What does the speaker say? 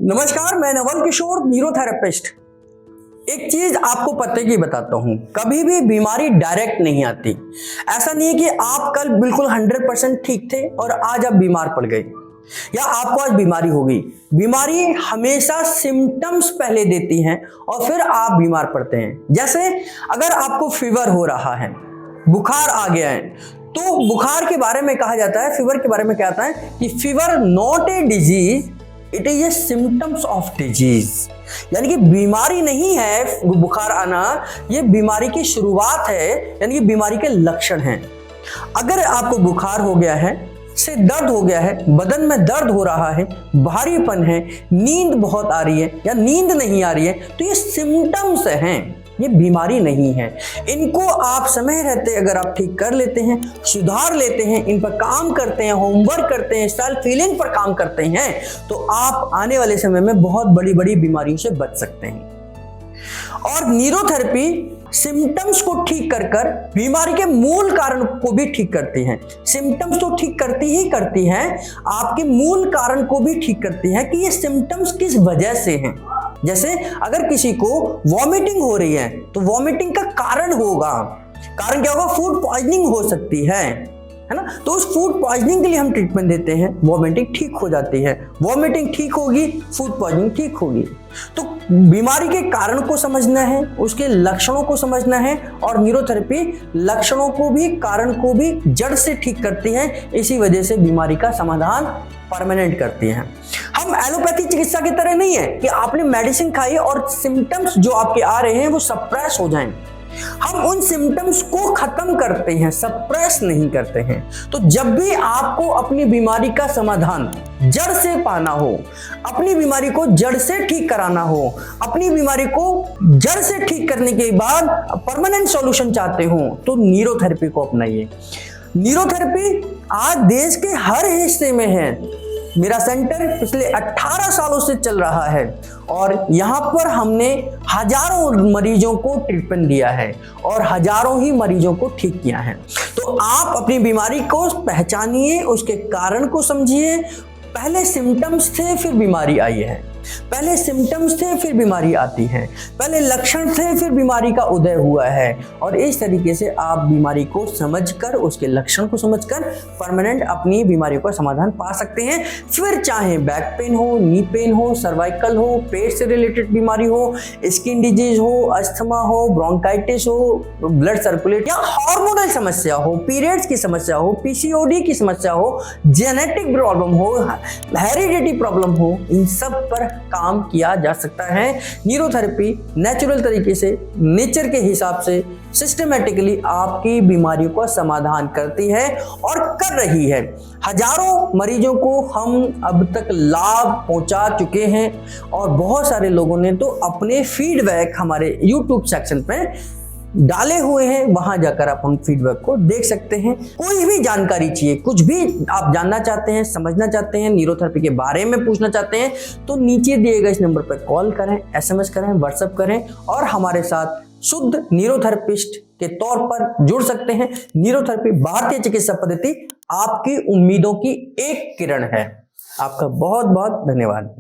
नमस्कार, मैं नवल किशोर, न्यूरोथेरेपिस्ट। एक चीज आपको पते की बताता हूं, कभी भी बीमारी डायरेक्ट नहीं आती। ऐसा नहीं है कि आप कल बिल्कुल 100% ठीक थे और आज आप बीमार पड़ गए या आपको आज बीमारी हो गई। बीमारी हमेशा सिम्टम्स पहले देती हैं और फिर आप बीमार पड़ते हैं। जैसे अगर आपको फीवर हो रहा है, बुखार आ गया है, तो बुखार के बारे में कहा जाता है, फीवर के बारे में क्या आता है कि fever not a disease, it is a symptoms of disease. यानी कि बीमारी नहीं है बुखार आना, ये बीमारी की शुरुआत है, यानी कि बीमारी के लक्षण हैं। अगर आपको बुखार हो गया है, से दर्द हो गया है, बदन में दर्द हो रहा है, भारीपन है, नींद बहुत आ रही है या नींद नहीं आ रही है, तो ये सिम्टम्स हैं, ये बीमारी नहीं है। इनको आप समय रहते अगर आप ठीक कर लेते हैं, सुधार लेते हैं, इन पर काम करते हैं, होमवर्क करते हैं, सेल्फ फीलिंग पर काम करते हैं, तो आप आने वाले समय में बहुत बड़ी बड़ी बीमारियों से बच सकते हैं। और न्यूरोथेरेपी सिम्टम्स को ठीक कर कर बीमारी के मूल कारण को भी ठीक करती है। सिम्टम्स तो ठीक करती ही करती हैं, आपके मूल कारण को भी ठीक करती है कि ये सिम्टम्स किस वजह से हैं। जैसे अगर किसी को वॉमिटिंग हो रही है तो वॉमिटिंग का कारण होगा, कारण क्या होगा, फूड पॉइजनिंग हो सकती है ना। तो उस फूड पॉइजनिंग के लिए हम ट्रीटमेंट देते हैं, वॉमिटिंग ठीक हो जाती है। वॉमिटिंग ठीक होगी, फूड पॉइजनिंग ठीक होगी। तो बीमारी के कारण को समझना है, उसके लक्षणों को समझना है, और न्यूरोथेरेपी लक्षणों को भी कारण को भी जड़ से ठीक करती है। इसी वजह से बीमारी का समाधान परमानेंट करती है। हम एलोपैथी चिकित्सा की तरह नहीं है कि आपने मेडिसिन खाई और सिम्टम्स जो आपके आ रहे हैं वो सप्रेस हो जाएं। हम उन सिम्टम्स को खत्म करते हैं, सप्रेस नहीं करते हैं। तो जब भी आपको अपनी बीमारी का समाधान जड़ से पाना हो, अपनी बीमारी को जड़ से ठीक कराना हो, अपनी बीमारी को जड़ से ठीक करने के बाद परमानेंट सॉल्यूशन चाहते हो, तो न्यूरोथेरेपी को अपनाइए। न्यूरोथेरेपी आज देश के हर हिस्से में है। मेरा सेंटर पिछले 18 सालों से चल रहा है और यहाँ पर हमने हजारों मरीजों को ट्रीटमेंट दिया है और हजारों ही मरीजों को ठीक किया है। तो आप अपनी बीमारी को पहचानिए, उसके कारण को समझिए। पहले सिम्टम्स थे फिर बीमारी आई है, पहले सिम्टम्स थे फिर बीमारी आती है, पहले लक्षण थे फिर बीमारी का उदय हुआ है। और इस तरीके से आप बीमारी को समझकर, उसके लक्षण को समझकर परमानेंट अपनी बीमारी का समाधान पा सकते हैं। फिर चाहे बैक पेन हो, नी पेन हो, सर्वाइकल हो, पेट से रिलेटेड बीमारी हो, स्किन डिजीज हो, अस्थमा हो, ब्रोंकाइटिस हो, ब्लड सर्कुलेट या हार्मोनल समस्या हो, पीरियड्स की समस्या हो, पीसीओडी की समस्या हो, जेनेटिक प्रॉब्लम हो, हेरिडिटी प्रॉब्लम हो, इन सब पर काम किया जा सकता है। न्यूरोथेरेपी नेचुरल तरीके से, नेचर के हिसाब से सिस्टमैटिकली आपकी बीमारियों का समाधान करती है और कर रही है। हजारों मरीजों को हम अब तक लाभ पहुंचा चुके हैं और बहुत सारे लोगों ने तो अपने फीडबैक हमारे YouTube सेक्शन पे डाले हुए हैं, वहां जाकर आप उन फीडबैक को देख सकते हैं। कोई भी जानकारी चाहिए, कुछ भी आप जानना चाहते हैं, समझना चाहते हैं, न्यूरोथेरेपी के बारे में पूछना चाहते हैं, तो नीचे दिए गए इस नंबर पर कॉल करें, SMS करें, व्हाट्सएप करें और हमारे साथ शुद्ध न्यूरोथेरेपिस्ट के तौर पर जुड़ सकते हैं। न्यूरोथेरेपी भारतीय चिकित्सा पद्धति आपकी उम्मीदों की एक किरण है। आपका बहुत बहुत धन्यवाद।